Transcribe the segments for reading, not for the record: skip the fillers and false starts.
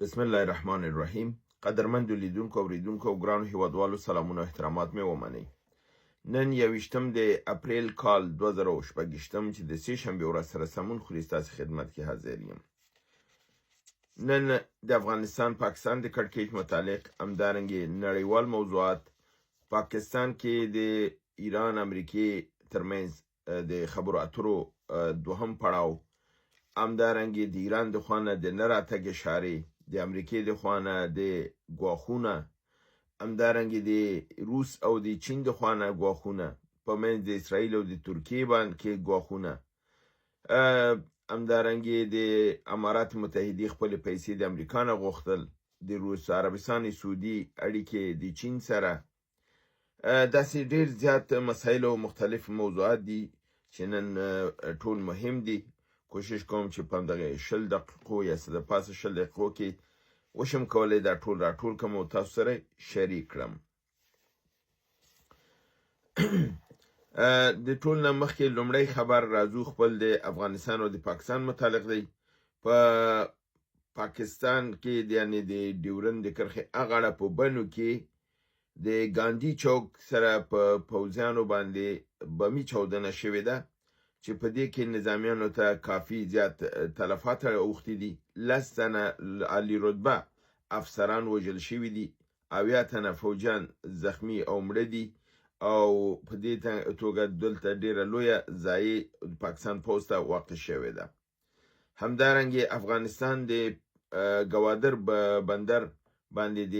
بسم الله الرحمن الرحیم. قدرمندو لیدونکو او اوریدونکو او ګرانو هیوادوالو سلامونه او احترامات مې ومنئ. نن 21 د اپریل کال 2016 چې د سې شنبې ورځ سره سمون خوري ستاسو خدمت کې حاضر یم. نن د افغانستان پاکستان د کړکېچ متعلق همدارنګې نړیوال موضوعات، پاکستان کې د ایران امریکې ترمنځ د خبرو اترو دوهم پړاو، همدارنګې د ایران د خوا نه د نه راتګ اشارې، د امریکې د خوا نه د ګواښونه، همدارنګې د روس او د چین د خوا نه ګواښونه، په منځ د اسرائیل او د ترکیې باندې ګواښونه، همدارنګې د امارات متحدې خپلې پیسې د امریکا نه غوښتل، د روس عربستان سعودي اړیکې د چین سره، داسې ډېر زیات مسایل او مختلف موضوعات دي چې نن ټول مهم دي. کوشش کوم چې په همدغه 20 دقیقو یا څه د پاسه 20 دقیقو کې وشم کولی دا ټول راټول کړم او تاسو سره شریک کړم. د ټول نه مخکې لومړی خبر راځو خپل د افغانستان او د پاکستان متعلق دی. په پاکستان کې یعنې د ډیورند د کرښې اغاړه په بنو کې د ګاندي چوک سره په پوځیانو باندې بمي چاودنه شوې ده چې په دې کې نظامیانو ته کافي زیات تلفات اوښتي دي. 10 تنه عالی رتبه افسران وژل شوي دي، 80 تنه فوجیان زخمی او مړه دي او په دې توګه دلته ډیره لویه ضایع پاکستان پوځ ته واقع شوې ده. همدارنګې افغانستان د ګوادر بندر باندې د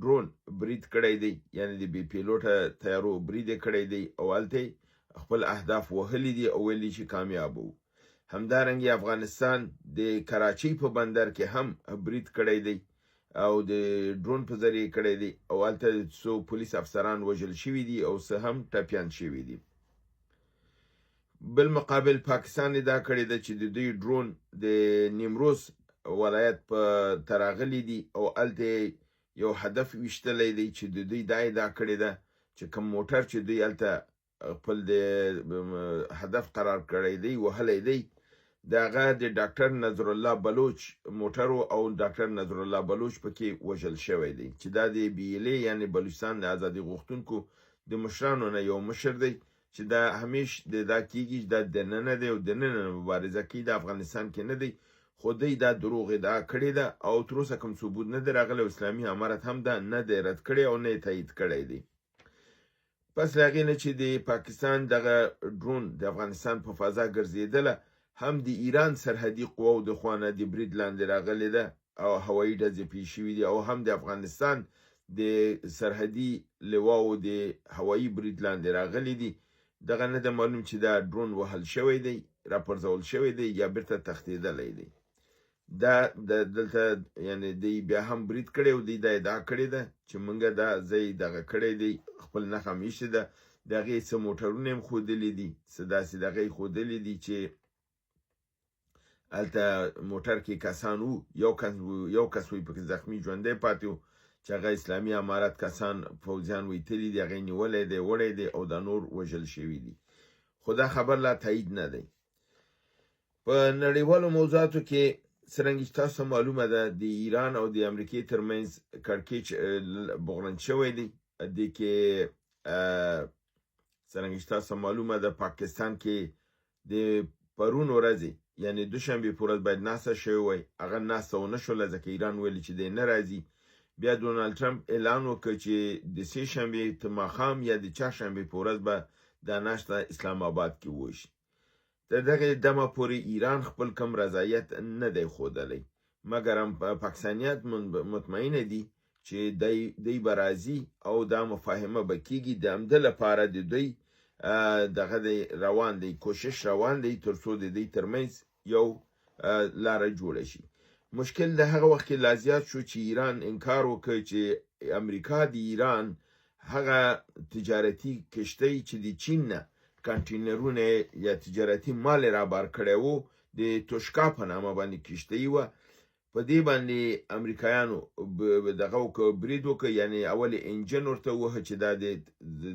ډرون برید کړی دی، یعنې د بې پیلوټه تیارو برید کړی دی او هلته خپل اهداف وهلي دي او ویلي چې کامیاب وو. همدارنګې افغانستان د کراچۍ په بندر کې هم برید کړی دی او د ډرون په ذریعه کړی دی او هلته څو پولیس افسران وژل شوي دي او څه هم ټپیان شوي دي. بالمقابل پاکستان ادعا کړې ده چې د دوی ډرون د نیمروز ولایت په تراغلی دي او هلته یو هدف ویشتلی دی چې د دوی دا ادعا کړې ده چې کوم موټر چې دوی هلته خپل د هدف قرار کړی دی وهلی دی د هغه د ډاکټر نظر الله بلوچ موټر او ډاکټر نظر الله بلوچ پکې وژل شوی دی چې دا د BLA یعنې بلوچستان د ازادي غوښتونکو د مشرانو نه یو مشر دی چې دا همیش دا کیږي دا دننه دی او دننه مبارزه کوي د افغانستان کې نه دی، خو دی دا دروغ ادعا کړې ده او تر اوسه کوم ثبوت نه دی راغلی. اسلامي امارت هم دا نه دی رد کړی او نه یې تایید کړی دی. پس له هغې نه چې د پاکستان دغه ډرون د افغانستان په فضا ګرځېدله، هم د ایران سرحدي قواو د خوا نه د برید لاندې راغلې ده او هوایي ډزې پیښ شوي دي او هم د افغانستان د سرحدي لواو د هوایي برید لاندې راغلي دي. دغه نه ده معلوم چې دا ډرون وهل شوی دی، راپرځول شوی دی یا بیرته تښتېدلی دی. دا دلته یعنې دی بیا هم برید کړی او دی دا ادعا کړې ده چې موږ دا ځای دغه کړی دی، خپل نښه هم ایښې ده. د هغې څه موټرونه یې ښودلي دي، څه داسې دغه یې ښودلي دي چې هلته موټر کې کسان وو، یو کس وی پکې زخمي ژوندی پاتې و چې هغه اسلامي امارت کسان پوځیان ویتلي دي، هغه یې نیولی دی وړی دی او دا نور وژل شوي دي. خو دا خبر لا تایید نه دی. په نړیوالو موضوعاتو کې څرنګه چې تاسو معلومه ده د ایران او د امریکې ترمنځ کړکېچ بغرند شوی دی. دې کې څرنګه چې تاسو معلومه ده پاکستان کې د پرون ورځې یعنې دوشنبې په ورځ باید ناسته شوی وای، هغه ناسته ونه شوله ځکه ایران ویلي چې دی نه راځي. بیا ډونالډ ټرمپ اعلان وکړ چې د سې شنبې ماښام یا د چهارشنبې په ورځ به دا ناسته اسلام آباد کې وشي. تر دغه دمه پورې ایران خپل کم رضایت نه دی ښودلی، مګر هم پاکستانیان مطمئنه دي چې دی به راځي او دا مفاهمه به کېږي. د همده لپاره د دوی دغه دی روان دی، کوشش روان دی تر څو د دوی ترمنځ یو لاره جوړه شي. مشکل د هغه وخت کې لا زیات شو چې ایران انکار وکړ چې امریکا د ایران هغه تجارتي کشتۍ چې د چین نه کانټینرونه یا تجارتي مال رابار کړی وو د توشکا په نامه باندې کشتۍ وه، په دې باندې امریکایانو دغه وکړ برید وکړ، یعنې اول انجن ورته ووهه چې دا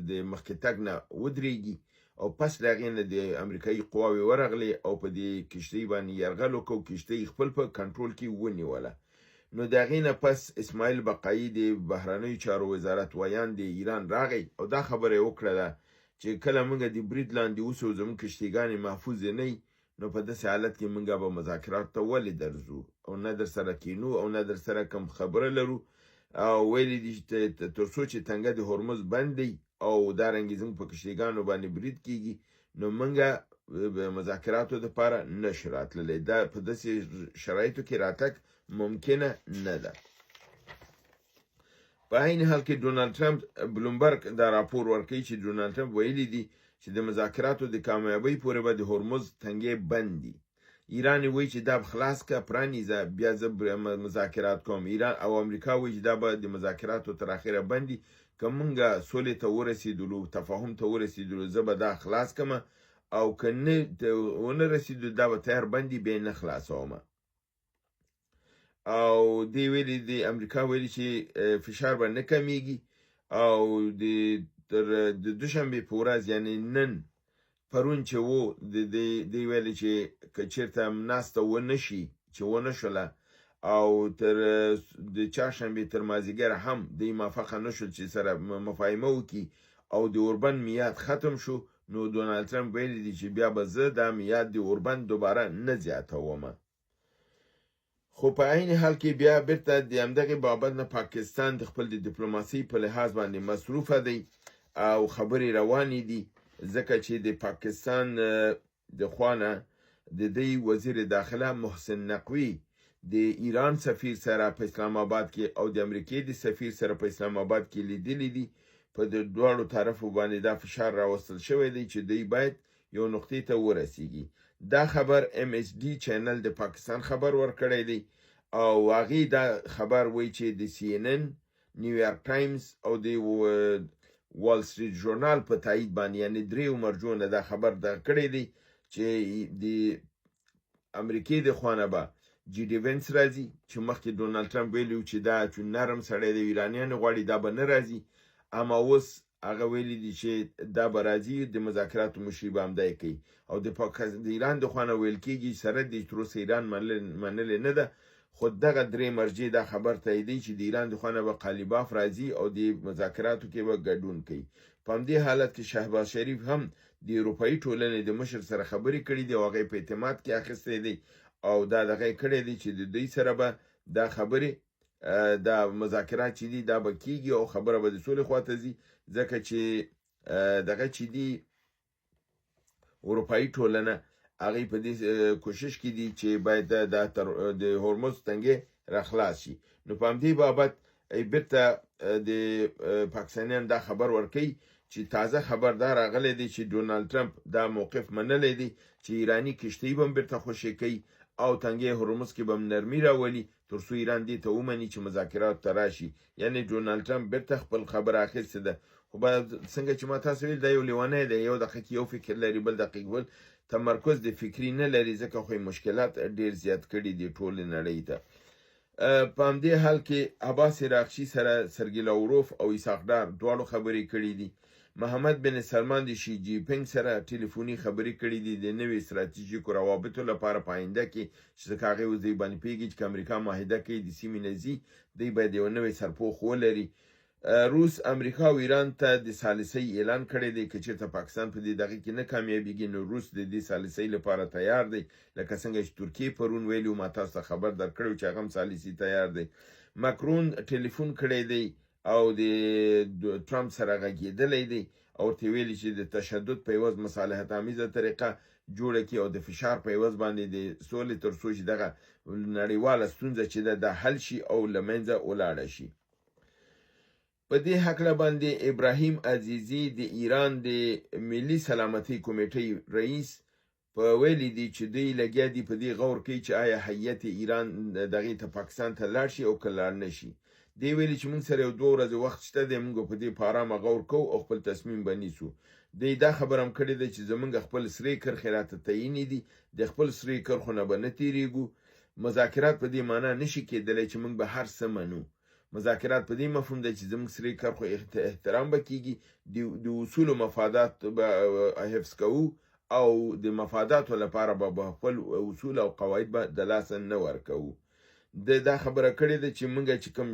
د مخکې تګ نه ودرېږي او پس له هغې نه د امریکایي قواوې ورغلې او په دې کشتۍ باندې یرغل وکړ او کشتۍ خپل په کنټرول کې ونیوله. نو د هغې نه پس اسماعیل بقایي د بهرنیو چارو وزارت ویان د ایران راغی او دا خبره یې وکړله چې کله موږ د برید لاندې اوسو زموږ کشتیګانې محفوظې نه وي نو په داسې حالت کې موږ به مذاکراتو ته ولې درځو او نه در سره کینو او نه در سره کوم خبره لرو او ویلي دي چې تر څو چې تنګه د هرمز بند دی او دارنګې زموږ په کشتیګانو باندې برید کیږي نو موږ مذاکراتو دپاره نشو راتللی دا په داسې شرایطو کې راتګ ممکنه نه ده. په عین حال کې ډونالد ټرمپ بلومبرګ دا راپور ورکوي چې ډونالد ټرمپ ویلي دي چې د مذاکراتو د کامیابۍ پورې به د هرمز تنګې بند دي. ایران وایي چې دا خلاص که پرانیزه بیا زه مذاکرات کوم. ایران او امریکا وایي چې دا به د مذاکراتو تر اخره بند دي که موږ سولې ته ورسېدلو تفاهم ته ورسېدلو زه به دا خلاص کړم او که نه ونه رسېدو دا به تیار بند دي بیا نه خلاصومه. او دی ویلي د امریکا ویلي چې فشار به نه کمیږي او د دوشنبې په ورځ یعنی نن پرون چې وو دی ویلي چې که چېرته ناسته ونه شي چې ونه شوله او تر د چهارشنبې تر مازدیګر هم دی موافقه نه شول چې سره مفاهمه وکړي او د اوربند میاد ختم شو نو ډونالد ټرمپ ویلي دي چې بیا به زه دا میاد د اوربند دوباره نه زیاتومه. خو په عین حال کې بیا بیرته د همدغې بابت نه پاکستان د خپل د ډیپلوماسۍ په لحاظ باندې مصروفه دی او خبرې روانې دي ځکه چې د پاکستان د خوا نه د دې وزیر داخله محسن نقوي د ایران سفیر سره په اسلام آباد کې او د امریکې د سفیر سره په اسلام آباد کې لیدلي دي. په د دواړو طرفو باندې دا فشار راوستل شوی دی چې دوی باید یو نقطې ته ورسیږي. دا خبر MSD چینل د پاکستان خبر ورکړی دی او هغې دا خبر وایي چې د CNN، نیویارک ټایمز او د وال سټریټ ژورنال په تایید باندې یعنی دریو مرجو نه دا خبر دا کړی دی چې د امریکې د خوا نه به جي ډي وینس راځي چې مخکې ډونالد ټرمپ ویلي و چې دا چې نرم سړی د ایرانیانو غواړي دا به نه راځي اما اوس هغه ویلي دي چې دا به راځي د مذاکراتو مشري به همدای کوي او د ایران د خوا نه ویل کېږي سره د تر اوسه ایران منلې نه ده خو دغه درې مرجې دا خبر تاییدوي چې د ایران د خوا نه به قالیباف راځي او د مذاکراتو کې به ګډون کوي. په همدې حالت کې شهباز شریف هم د اروپایي ټولنې د مشر سره خبرې کړي دي او هغه په اعتماد کې اخیستی دی او دا دغه کړی دی چې د دوی سره به دا خبرې دا مذاکرات چې دي دا به کیږي او خبره به د سولې خواته ځي ځکه چې دغه چې دي اروپایي ټولنه هغې په دې کوشش کې دي چې باید د هرمز تنګې راخلاص شي. نو په همدې بابت بیرته د پاکستانیان دا خبر ورکوي چې تازه خبر دا راغلی دی چې ډونالد ټرمپ دا موقف منلی دی چې ایراني کشتۍ به هم بیرته خوشې کوي او تنګې هرمز کې به هم نرمي راولي تر څو ایران دې ته ومني چې مذاکراتو ته راشي. یعنی ډونالد ټرمپ بیرته خپل خبره اخیستې ده خو باید څنګه چې ما تاسو ویل دا یو لیونی دی یو دقیقه کې یو فکر لري بل دقیق بل تمرکز د فکري نه لري ځکه خو مشکلات ډیر زیات کړي دي ټولې نړۍ ته. په همدې حال کې عباس عراقچي سره سرګي لاوروف او اسحاق ډار دواړو خبرې کړي دي. محمد بن سلمان د شي جي پینګ سره ټلیفوني خبرې کړي دي د نوې ستراتیژیکو روابطو لپاره په آینده کې چې ځکه هغې اوس دوی باندې پوهېږي چې که امریکا معاهده کوي د سیمې نه ځي دوی باید یو نوی سرپوښ ولري. روس امریکا او ایران ته د ثالثۍ اعلان کړی دی که چېرته پاکستان په دې دغه کې نه کامیابیږي نو روس د دې ثالثۍ لپاره تیار دی لکه څنګه چې ترکیې پرون ویلي و ما تاسو ته خبر درکړی چې هغه هم ثالثي تیار دی. مکرون ټلیفون کړی دی او د ټرمپ سره غږېدلی دی او ورته ویلي چې د تشدد په عوض مصالحت آمیزه طریقه جوړه کړي او د فشار په عوض باندې د سولې تر څو چې دغه نړیواله ستونزه چې ده دا حل شي او له منځه ولاړه شي. په دې هکله باندې ابراهیم عزیزي د ایران د ملي سلامتۍ کمیټې رئیس په ویلي دي چې دوی لګیا دي په دې غور کوي چې آیا هیئت ایران دغې ته پاکستان ته لاړ شي او که لاړ نه شي. دی ویلي چې موږ سره یو 2 ورځې وخت شته دی موږ په دې په ارامه غور کوو او خپل تصمیم به نیسو. دی دا خبره هم کړې ده چې زموږ خپل سرې کرښې راته تعینې دي د خپل سرې کرښو نه به نه تېرېږو. مذاکرات په دې معنا نشي کېدلی چې موږ به هر څه منو. مذاکرات په دې مفهوم دی چې زموږ سرې کرښو احترام به کېږي د اصولو مفادات به حفظ کوو او د مفاداتو لپاره به خپل اصول او قواعد به د لاسه نه ورکوو. دا خبره کړې ده چې موږ چې کوم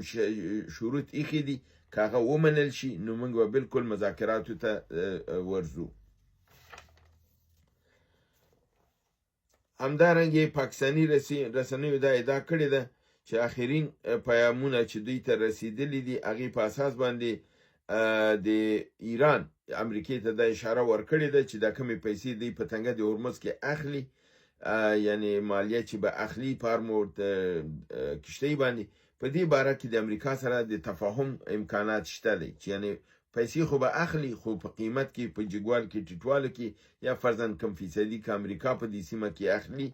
شروط ایښي دي که هغه ومنل شي نو موږ به بالکل مذاکراتو ته ورځو. همدارنګه پاکستاني رسنیو دا ادعا کړې ده چې آخرین پیامونه چې دوی ته رسیدلي دي هغې په اساس باندې د ایران امریکې ته دا اشاره ورکړې ده چې دا کمې پیسې دوی په تنګه د هرمز کې اخلي، یعنی مالیه چې به اخلي په هر کشتۍ باندې، په دې باره کې د امریکا سره د تفاهم امکانات شته دی چې یعنی پیسې خو به اخلي خو په قیمت کې په جګوال کې ټیټوالو کې یا فرضاً کم فیصدي که امریکا په دې سیمه کې اخلي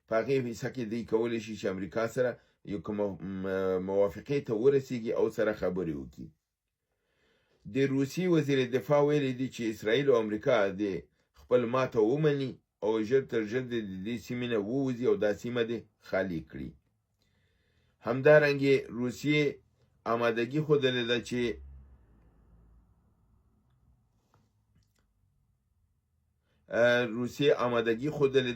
په هغې حصه کې دوی کولی شي چې امریکا سره یو کوم موافقې ته ورسیږي او سره خبرې وکړي. د روسیې وزیر دفاع ویلی دی چې اسرائیل او امریکا د خپل ماته ومني او ژر تر ژر د دې سیمې نه ووځي او دا سیمه دې خالي کړي. همدارنګې روسیې آمادګي ښودلې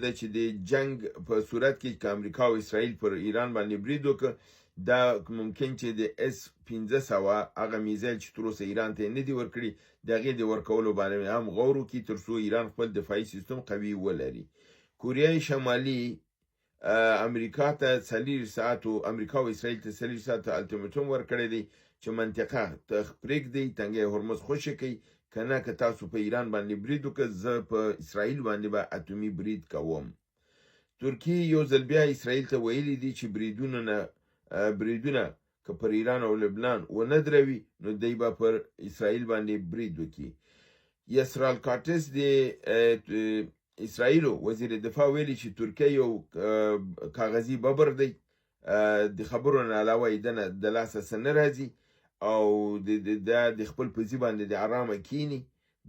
ده چې د جنگ په صورت کې که امریکا او اسرائیل پر ایران باندې برید وکړي دا ممکن چې د S-500 هغه میزایل چې تر اوسه ایران ته نه دي ورکړي د هغې د ورکولو باندې هم غور وکړي تر څو ایران خپل دفاعي سیستم قوي ولري. کوریای شمالي امریکا ته 40 ساعتو امریکا او اسرائیل ته 40 ساعتو الټیمیټوم ورکړی دی چې منطقه پرېږدئ، تنګی هرمز خوشې کړئ، که نه که تاسو په ایران باندې برید وکړئ زه په اسرائیل باندې به اتومي برید کوم. ترکیې یو ځل بیا اسرائیل ته ویلي دي چې بریدونه که پر ایران او لبنان ونه دروي نو دی به پر اسرائیل باندې برید وکړي. یسرال کارټس د اسرائیلو وزیر دفاع ویلي چې ترکیه یو کاغذي ببر دی، د خبرو نه علاوه یې د لاسه څه نه راځي او د خپل پزي باندې د آرامه کینی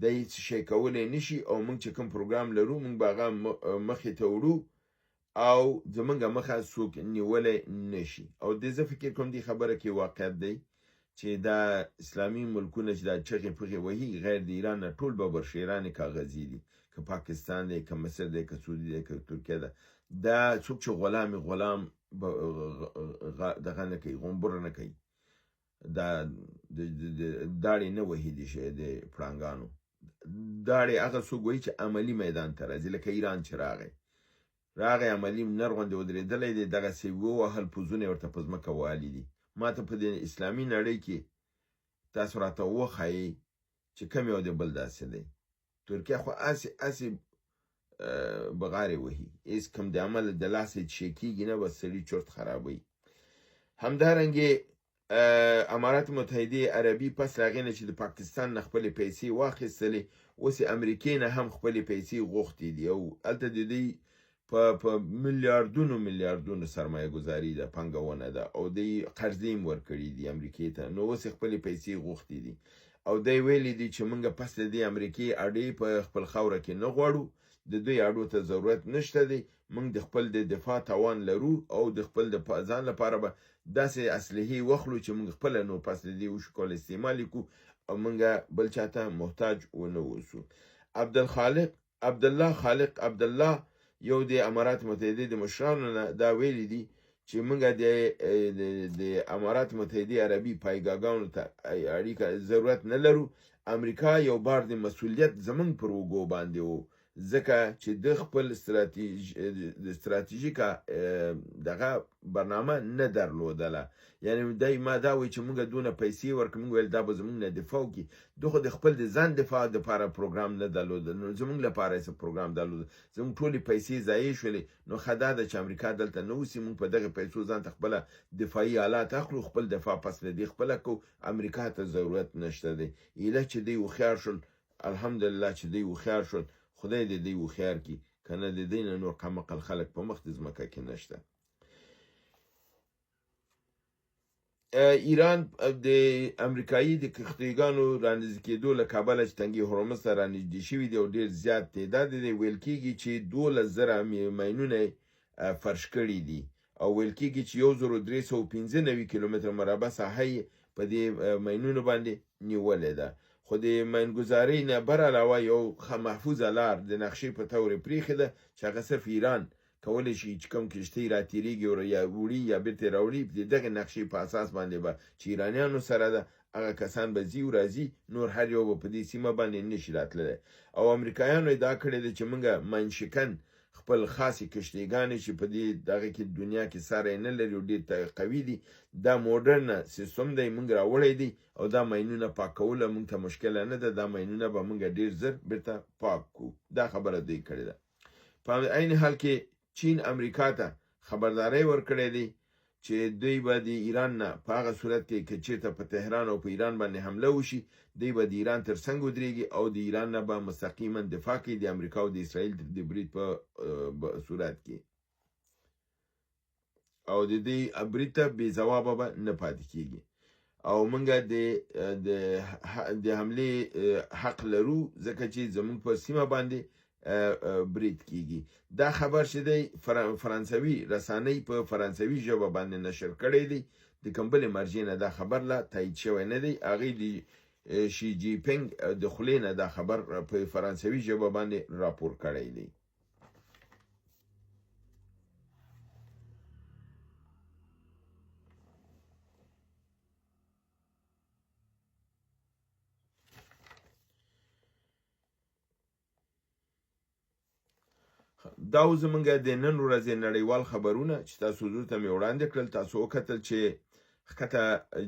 د هیڅ شی کولی نشي او موږ چې کوم پروګرام لرو موږ به هغه مخې ته وړو او زمونږ مخه څوک نیولی نشي. او د زه فکر کوم دې خبره کې واقعیت دی چې دا اسلامي ملکونه چې دا چغې پغې وهي غیر د ایران نه ټول ببرشیران کاغذي دي، که پاکستان دی که مصر دی که سعودي دی که ترکیه ده، دا څوک چې غلام دغه نه کوي، غومبر نه کوي، دا داړې نه وهي د پړانګانو، داړې هغه څوک وهي چې عملي میدان ته راځي، لکه ایران چې راغی عملي نرغوندې ودرېدلی دی، دغسې ووهل پوځونه یې ورته په ځمکه والي دي. ما ته په دې اسلامي نړۍ کې تاسو راته وښایئ چې کوم یو د بل داسې دی. ترکیه خو هسې بغارې وهي، هېڅ کوم د عمل د لاسه یې چې کېږي نه، بس سړي چرت خرابوي. همدارنګې امارات متحده عربي پس له هغې نه چې د پاکستان نه خپلې پیسې واخیستلې اوس یې امریکې نه هم خپلې پیسې غوښتې دي او هلته د دوی په میلیاردونو سرمایه گذاري ده، پانګونه ده او دوی قرضې هم ورکړي دي امریکې ته، نو اوس یې خپلې پیسې غوښتې دي او دی ویلي دي چې موږ پس له دې امریکې اډې په خپل خاوره کې نه غواړو، د دوی اډو ته ضرورت نشته دی، موږ د خپل د دفاع توان لرو او د خپل د ځان لپاره به داسې اسلحې واخلو چې موږ خپله نور پس له دې وشو کول استعمال کړو او موږ بل چاته محتاج ونه اوسو. عبدالله خالق عبدالله یو د امارات متحده د مشرانو نه دا ویلي دي چې موږ د امارات متحده عربي پایګاګانو ته اړیکه ضرورت نه لرو، امریکا یو بار د مسؤلیت زمونږ پر اوږو باندې و ځکه چې د خپل ستراتیژیکه دغه برنامه نه درلودله، یعنی دی ما دا وایي چې موږ دونه پیسې ورکړو، موږ ویل دا به زموږ نه دفاع وکړي، دوی خو د خپل د ځان دفاع دپاره پروګرام نه درلوده، نو زموږ لپاره یې څه پروګرام درلوده، زموږ ټولې پیسې ضایع شولې، نو ښه دا ده چې امریکا دلته نه اوسي، موږ په دغې پیسو ځان ته خپله دفاعي آلات اخلو، خپل دفاع پس له دې خپله کوو، امریکا ته ضرورت نشته دی. ایله چې دوی هوښیار شول، الحمدلله چې دوی هوښیار شول، خدای دې دوی هوښیار کړي، که نه د دوی نه نور قمقل خلک په مخ د ځمکه کې نشته. ایران د امریکایي د کښتیګانو رانږدې کېدو له کبله چې تنګي هرمز ته رانږدې شوي دي او ډېر زیات تعداد دی، ویل کېږي چې 12,000 ماینونه فرش کړي دي او ویل کېږي چې 1395 کیلومتره مربع ساحه یې په دې ماینونو باندې نیولې ده، خو د ماینګذارۍ نه بر علاوه یو محفوظه لار د نقشې په طور پرېښې ده چې هغه صرف ایران کولی شي چې کوم کښتۍ راتېرېږي او یا وړي یا بیرته راوړي د دغې نقشې په اساس باندې به چې ایرانیانو سره ده هغه کسان به ځي او راځي نور هر یو به په دې سیمه باندې نشي راتللی او امریکایانو ادعا کړې ده چې موږ منشکن خپل خاصې کښتیګانې چې په دې دغه کې دنیا کې ساری نه لري او ډېر قوي دي دا موډرن سیستم دی موږ راوړی دی او دا ماینونه پاکوله موږ ته مشکله نه ده دا ماینونه به موږ ډېر زر بیرته پاک کړو دا خبره دوی کړې ده په عین حال کې چین امریکا ته خبرداری ورکړی دی چې دوی به د ایران نه په هغه صورت کې که چېرته په تهران او په ایران باندې حمله وشي دوی به د ایران تر څنګ ودرېږي او د ایران نه به مستقیما دفاع کوي د امریکا او د اسرائیل د برید په صورت کې او د دې برید ته بې ځوابه به نه پاتې کېږي او موږ د حملې حق لرو ځکه چې زموږ په سیمه باندې برید کیږي دا خبر چې دی فرانسوي رسانۍ په فرانسوي ژبه باندې نشر کړی دی د کوم بلې مرجع نه دا خبر لا تایید شوی نه دی هغې د شي جی پینګ د خولې نه دا خبر په فرانسوي ژبه باندې راپور کړی دی دا زمونږ د نن ورځې نړیوال خبرونه چې تاسو حضور ته مې وړاندې کړل تاسو وکتل چې ښکته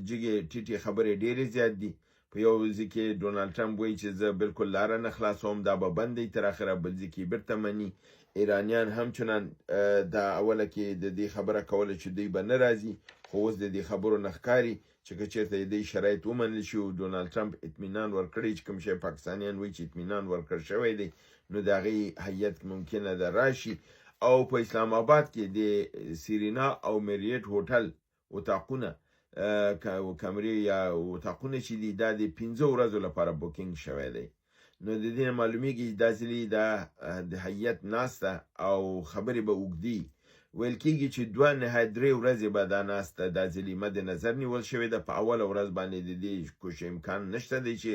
جګې ټیټې خبرې ډېرې زیات دي په یو ځای کې ډونالډ ټرمپ وایي چې زه بالکل لاره نه خلاصوم دا به بند دی تر اخره بل ځای کې بیرته مني ایرانیان همچنان دا اوله کې د دې خبره کوله چې دوی به نه راځي خو اوس د دې خبرو نه ښکاري چې که چېرته د دې شرایط ومنل شي او ډونالډ ټرمپ اطمینان ورکړی چې کوم شی پاکستانیان وایي چې اطمینان ورکړ شوی دی نو د هغې هیئت ممکنه ده راشي او په اسلام آباد کې د سیرینا او میریټ هوټل اتاقونه کمرې یا اتاقونه چې دي دا د 15 ورځو لپاره بوکینګ شوی دی نو د دې نه معلومیږي دا ځلې د هیئت ناسته او خبرې به اوږدي ویل کېږي چې 2 نهایت 3 ورځې به دا ناسته دا ځلې مد نظر نیول شوې ده په اوله ورځ باندې د دې کوم امکان نشته دی چې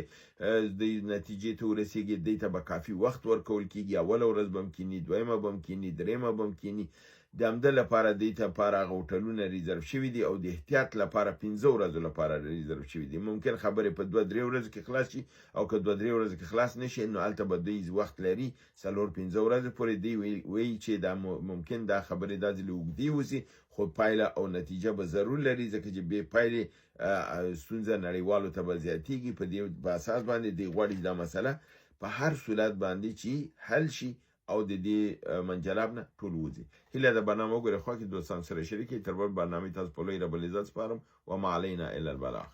د نتیجې ته ورسېږي دې ته به کافي وخت ورکول کېږي اوله ورځ به هم کینی دویمه به هم کینی درېیمه به هم کینی د همده لپاره دې ته لپاره هغه هوټلونه ریزرو شوي دي او د احتیاط لپاره 15 ورځو لپاره ریزرو شوي دي ممکن خبرې په 2-3 ورځو کې خلاص شي او که 2-3 ورځو کې خلاص نشي نو هلته به دوی وخت لري 4-5 ورځې پورې دوی وایي چې دا ممکن دا خبرې دا ځلې اوږدې وسي خو پایله او نتیجه به ضرور لري ځکه چې بې پایلې ستونزه نړیوالو ته به زیاتېږي په دې اساس باندې دوی غواړي دا مسله په هر صورت باندې چې حل شي او د دې منجلاب نه ټول وځي هیله د برنامه وګورئ خو کې دوستان سره شریکې تر بل برنامه تاسو په لوی رب العزت سپارم و ما علینا الا البلاغ